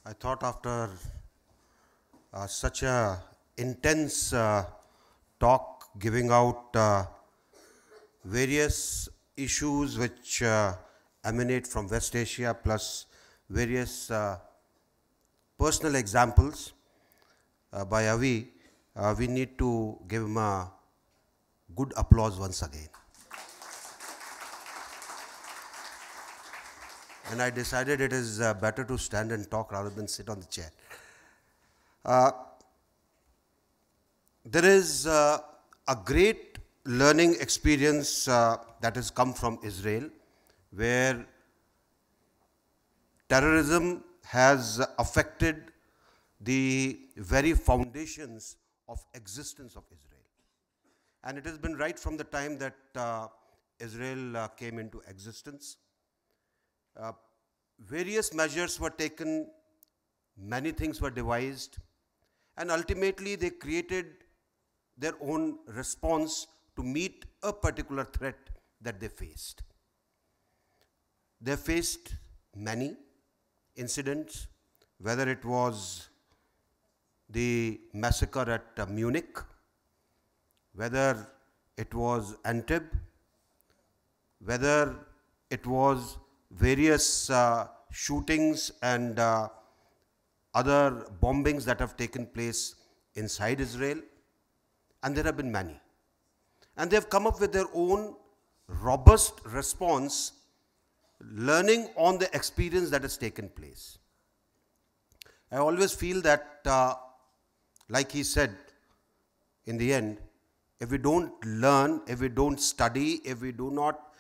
I thought after such a intense talk, giving out various issues which emanate from West Asia, plus various personal examples by Avi, we need to give him a good applause once again. And I decided it is better to stand and talk rather than sit on the chair. There is a great learning experience that has come from Israel, where terrorism has affected the very foundations of existence of Israel. And it has been right from the time that Israel came into existence. Various measures were taken, many things were devised, and ultimately they created their own response to meet a particular threat that they faced. They faced many incidents, whether it was the massacre at Munich, whether it was Antibes, whether it was various shootings and other bombings that have taken place inside Israel, and there have been many. And they have come up with their own robust response, learning on the experience that has taken place. I always feel that, like he said, in the end, if we don't learn, if we don't study, if we do not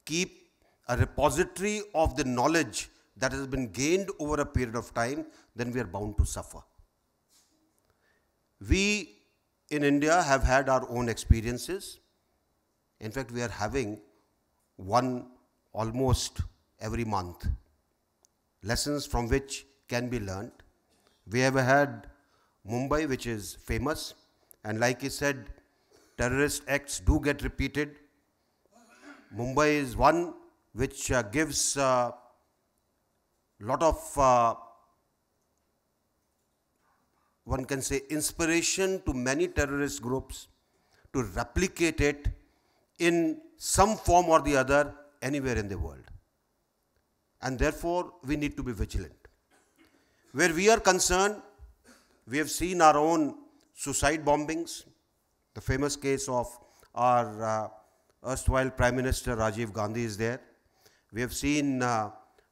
keep a repository of the knowledge that has been gained over a period of time, then we are bound to suffer. We in India have had our own experiences. In fact, we are having one almost every month, lessons from which can be learned. We have had Mumbai, which is famous, and like he said, terrorist acts do get repeated. Mumbai is one which gives a lot of, one can say, inspiration to many terrorist groups to replicate it in some form or the other anywhere in the world. And therefore, we need to be vigilant. Where we are concerned, we have seen our own suicide bombings, the famous case of our erstwhile Prime Minister Rajiv Gandhi is there. We have seen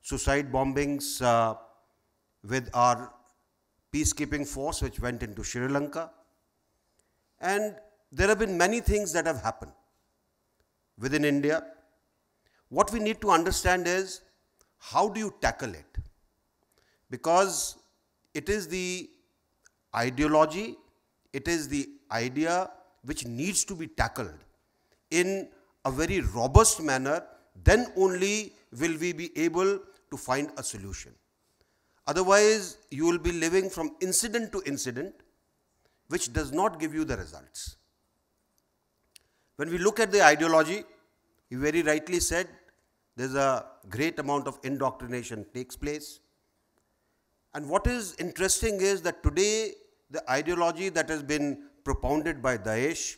suicide bombings with our peacekeeping force which went into Sri Lanka. And there have been many things that have happened within India. What we need to understand is, how do you tackle it? Because it is the ideology, it is the idea which needs to be tackled in a very robust manner, then only will we be able to find a solution. Otherwise, you will be living from incident to incident, which does not give you the results. When we look at the ideology, you very rightly said, there's a great amount of indoctrination takes place. And what is interesting is that today, the ideology that has been propounded by Daesh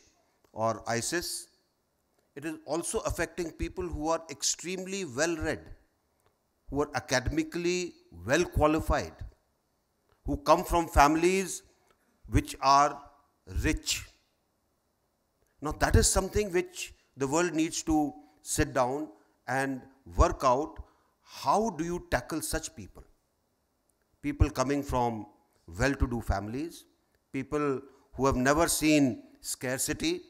or ISIS, it is also affecting people who are extremely well-read, who are academically well qualified, who come from families which are rich. Now that is something which the world needs to sit down and work out. How do you tackle such people? People coming from well-to-do families, people who have never seen scarcity,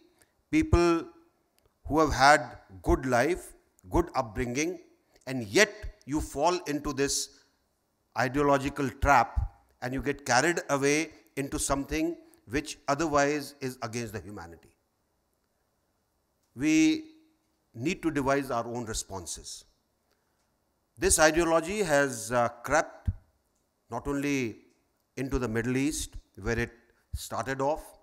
people who have had good life, good upbringing, and yet you fall into this ideological trap and you get carried away into something which otherwise is against the humanity. We need to devise our own responses. This ideology has crept not only into the Middle East, where it started off,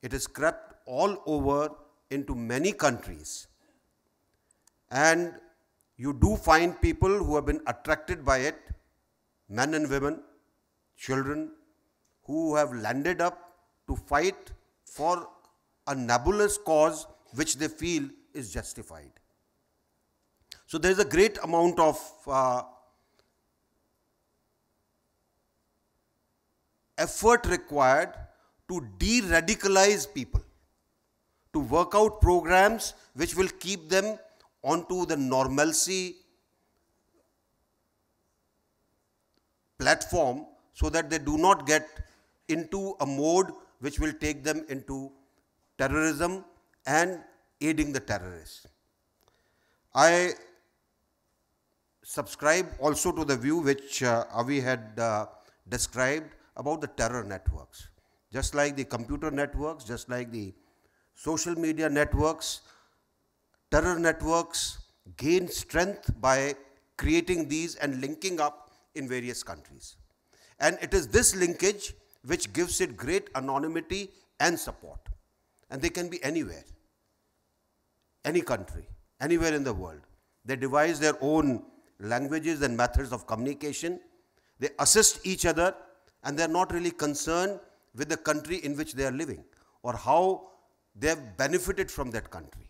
it has crept all over into many countries. And you do find people who have been attracted by it, men and women, children who have landed up to fight for a nebulous cause which they feel is justified. So there is a great amount of effort required to de-radicalize people, to work out programs which will keep them onto the normalcy platform so that they do not get into a mode which will take them into terrorism and aiding the terrorists. I subscribe also to the view which Avi had described about the terror networks. Just like the computer networks, just like the social media networks, terror networks gain strength by creating these and linking up in various countries. And it is this linkage which gives it great anonymity and support. And they can be anywhere, any country, anywhere in the world. They devise their own languages and methods of communication. They assist each other, and they're not really concerned with the country in which they are living or how they have benefited from that country,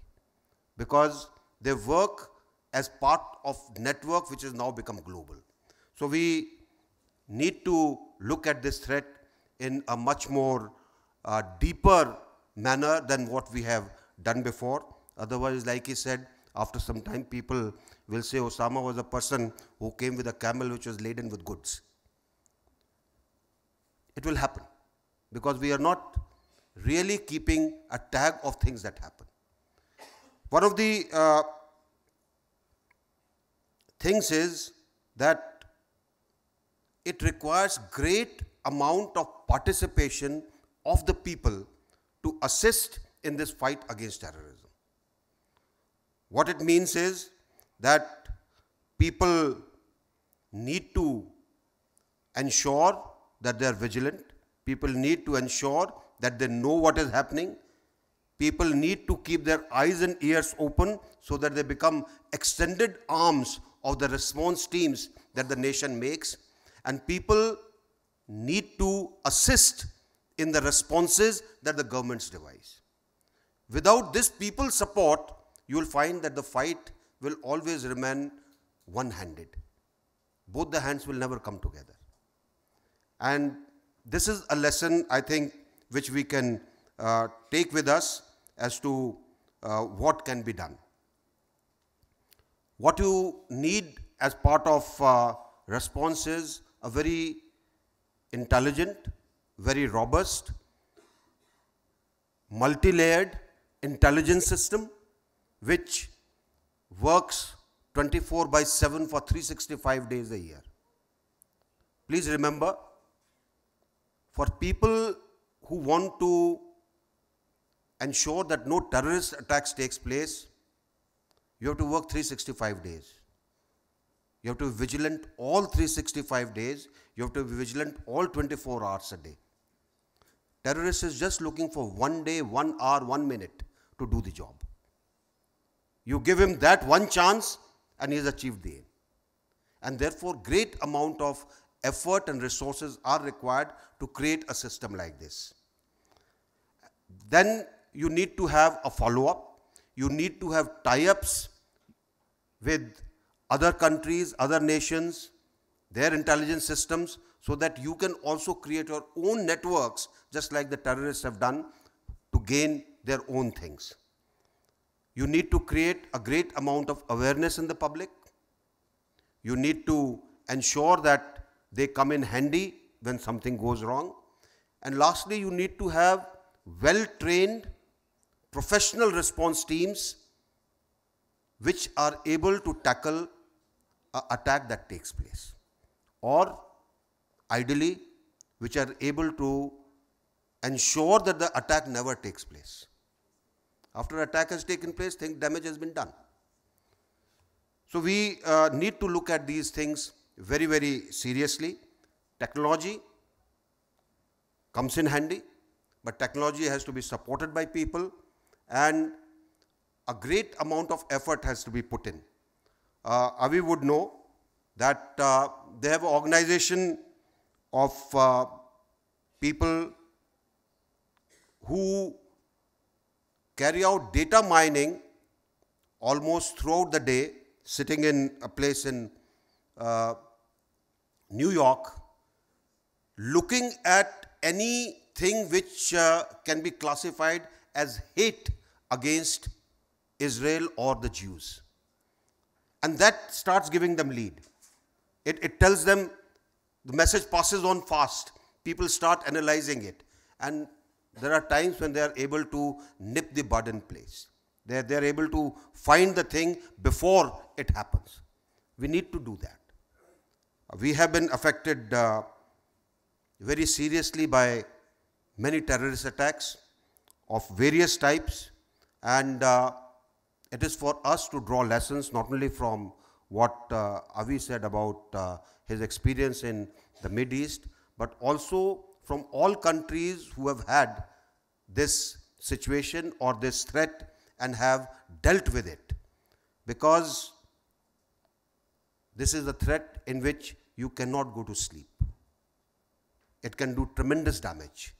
because they work as part of network which has now become global. So we need to look at this threat in a much more deeper manner than what we have done before. Otherwise, like he said, after some time people will say Osama was a person who came with a camel which was laden with goods. It will happen because we are not really keeping a tag of things that happen. One of the things is that it requires great amount of participation of the people to assist in this fight against terrorism. What it means is that people need to ensure that they are vigilant. People need to ensure that they know what is happening. People need to keep their eyes and ears open so that they become extended arms of the response teams that the nation makes. And people need to assist in the responses that the governments devise. Without this people's support, you will find that the fight will always remain one-handed. Both the hands will never come together. And this is a lesson, I think, which we can take with us as to what can be done. What you need as part of response is a very intelligent, very robust, multi-layered intelligence system which works 24/7 for 365 days a year. Please remember, for people who want to ensure that no terrorist attacks takes place, you have to work 365 days. You have to be vigilant all 365 days. You have to be vigilant all 24 hours a day. Terrorist is just looking for 1 day, 1 hour, 1 minute to do the job. You give him that one chance and he has achieved the aim. And therefore, great amount of effort and resources are required to create a system like this. Then you need to have a follow-up. You need to have tie-ups with other countries, other nations, their intelligence systems, so that you can also create your own networks, just like the terrorists have done, to gain their own things. You need to create a great amount of awareness in the public. You need to ensure that they come in handy when something goes wrong. And lastly, you need to have well-trained professional response teams which are able to tackle an attack that takes place, or ideally which are able to ensure that the attack never takes place. After attack has taken place, damage has been done. So we need to look at these things very, very seriously. Technology comes in handy, but technology has to be supported by people, and a great amount of effort has to be put in. Avi would know that they have an organization of people who carry out data mining almost throughout the day, sitting in a place in New York, looking at anything which can be classified as hate against Israel or the Jews. And that starts giving them lead. It tells them, the message passes on fast. People start analyzing it. And there are times when they are able to nip the bud in place. They are able to find the thing before it happens. We need to do that. We have been affected very seriously by many terrorist attacks of various types, and it is for us to draw lessons not only from what Avi said about his experience in the Mid East, but also from all countries who have had this situation or this threat and have dealt with it. Because this is a threat in which you cannot go to sleep. It can do tremendous damage.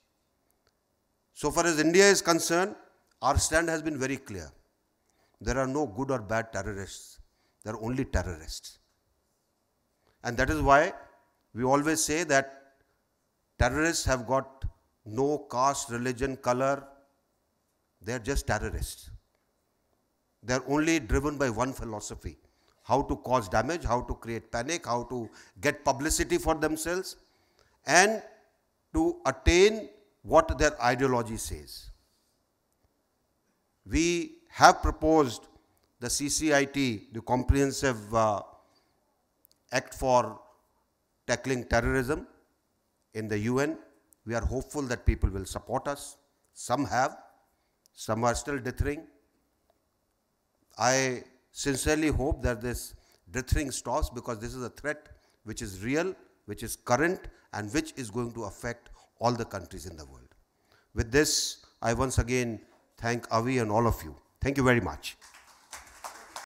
So far as India is concerned, our stand has been very clear. There are no good or bad terrorists. There are only terrorists. And that is why we always say that terrorists have got no caste, religion, color. They are just terrorists. They are only driven by one philosophy: how to cause damage, how to create panic, how to get publicity for themselves, and to attain what their ideology says. We have proposed the CCIT, the Comprehensive Act for Tackling Terrorism, in the UN. We are hopeful that people will support us. Some have, some are still dithering. I sincerely hope that this dithering stops, because this is a threat which is real, which is current, and which is going to affect all the countries in the world. With this, I once again thank Avi and all of you. Thank you very much.